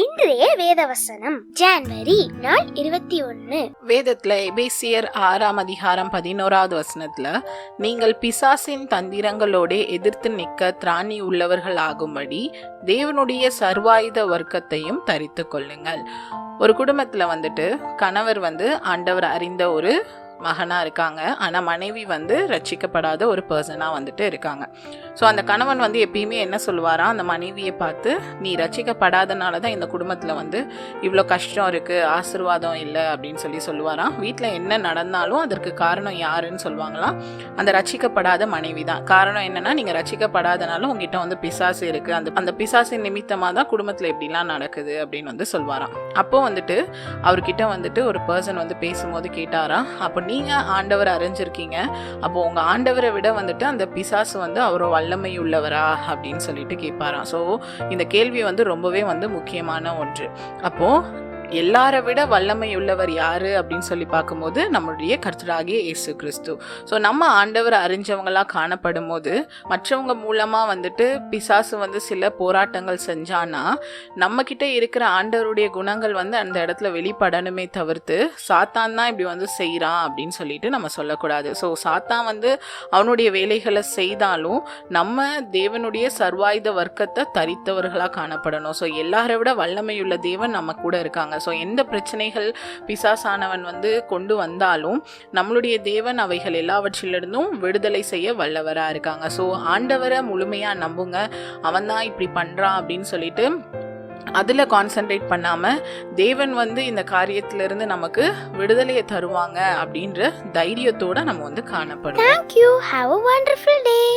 இன்றைய வேதவசனம் ஜனவரி நாள் 21. வேதத்துல எபேசியர் 6ஆம் அதிகாரம் 11வது வசனத்துல, நீங்கள் பிசாசின் தந்திரங்களோட எதிர்த்து நிற்க திராணி உள்ளவர்கள் ஆகும்படி தேவனுடைய சர்வாயுத வர்க்கத்தையும் தரித்து கொள்ளுங்கள். ஒரு குடும்பத்துல கணவர் ஆண்டவர் அறிந்த ஒரு மகனா இருக்காங்க, ஆனா மனைவி ரட்சிக்கப்படாத ஒரு பர்சனா இருக்காங்க. ஸோ அந்த கணவன் எப்பயுமே என்ன சொல்லுவாரா, அந்த மனைவியை பார்த்து, நீ ரட்சிக்கப்படாதனாலதான் இந்த குடும்பத்துல இவ்வளோ கஷ்டம் இருக்கு, ஆசீர்வாதம் இல்லை அப்படின்னு சொல்லுவாராம். வீட்டில் என்ன நடந்தாலும் அதற்கு காரணம் யாருன்னு சொல்லுவாங்களாம், அந்த ரட்சிக்கப்படாத மனைவி தான். காரணம் என்னன்னா, நீங்க ரட்சிக்கப்படாதனால உங்ககிட்ட பிசாசு இருக்கு, அந்த பிசாசின் நிமித்தமா தான் குடும்பத்துல எப்படிலாம் நடக்குது அப்படின்னு சொல்லுவாராம். அப்போ அவர்கிட்ட ஒரு பர்சன் பேசும்போது கேட்டாரா, அப்போ நீங்க ஆண்டவர் அறிஞ்சிருக்கீங்க, அப்போ உங்க ஆண்டவரை விட அந்த பிசாசு அவரோட வல்லமை உள்ளவரா அப்படின்னு சொல்லிட்டு கேட்பாராம். ஸோ இந்த கேள்வி ரொம்பவே முக்கியமான ஒன்று. அப்போ எல்லாரை விட வல்லமை உள்ளவர் யாரு அப்படின்னு சொல்லி பார்க்கும்போது நம்மளுடைய கர்த்தராகிய இயேசு கிறிஸ்து. ஸோ நம்ம ஆண்டவர் அறிஞ்சவங்களா காணப்படும் போது மற்றவங்க மூலமா பிசாசு சில போராட்டங்கள் செஞ்சானா நம்ம கிட்ட இருக்கிற ஆண்டவருடைய குணங்கள் அந்த இடத்துல வெளிப்படணுமே தவிர்த்து சாத்தான் தான் இப்படி செய்யறான் அப்படின்னு சொல்லிட்டு நம்ம சொல்லக்கூடாது. ஸோ சாத்தான் அவனுடைய வேலைகளை செய்தாலும் நம்ம தேவனுடைய சர்வாயுத வர்க்கத்தை தரித்தவர்களா காணப்படணும். ஸோ எல்லாரை விட வல்லமையுள்ள தேவன் நம்ம கூட இருக்காங்க. ஸோ எந்த பிரச்சனைகள் பிசாசானவன் கொண்டு வந்தாலும் நம்மளுடைய தேவன் அவைகள் எல்லாவற்றிலிருந்தும் விடுதலை செய்ய வல்லவரா இருக்காங்க. ஸோ ஆண்டவரை முழுமையா நம்புங்க, அவன் தான் இப்படி பண்றான் அப்படின்னு சொல்லிட்டு அதில் கான்சென்ட்ரேட் பண்ணாமல் தேவன் இந்த காரியத்திலிருந்து நமக்கு விடுதலையை தருவாங்க அப்படின்ற தைரியத்தோட நம்ம காணப்படும். Thank you. Have a wonderful day.